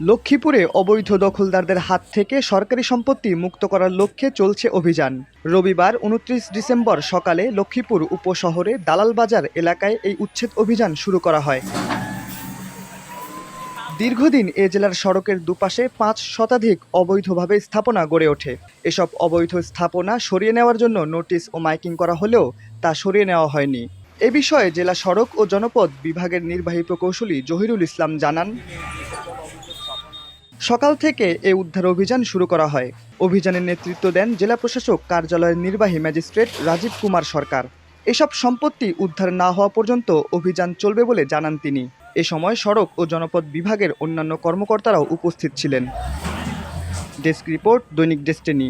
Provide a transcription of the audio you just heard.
লক্ষ্মীপুরে অবৈধ দখলদারদের হাত থেকে সরকারি সম্পত্তি মুক্ত করার লক্ষ্যে চলছে অভিযান। রবিবার ২৯ ডিসেম্বর সকালে লক্ষ্মীপুর উপশহরে দালাল বাজার এলাকায় এই উচ্ছেদ অভিযান শুরু করা হয়। দীর্ঘদিন এ জেলার সড়কের দুপাশে ৫ শতাধিক অবৈধভাবে স্থাপনা গড়ে ওঠে। এসব অবৈধ স্থাপনা সরিয়ে নেওয়ার জন্য নোটিশ ও মাইকিং করা হলেও তা সরিয়ে নেওয়া হয়নি। এ বিষয়ে জেলা সড়ক ও জনপদ বিভাগের নির্বাহী প্রকৌশলী জহিরুল ইসলাম জানান, সকাল থেকে এ উদ্ধার অভিযান শুরু করা হয়। অভিযানের নেতৃত্ব দেন জেলা প্রশাসক কার্যালয়ের নির্বাহী ম্যাজিস্ট্রেট রাজীব কুমার সরকার। এসব সম্পত্তি উদ্ধার না হওয়া পর্যন্ত অভিযান চলবে বলে জানান তিনি। এ সময় সড়ক ও জনপদ বিভাগের অন্যান্য কর্মকর্তারাও উপস্থিত ছিলেন। ডেস্ক রিপোর্ট, দৈনিক ডেস্টিনি।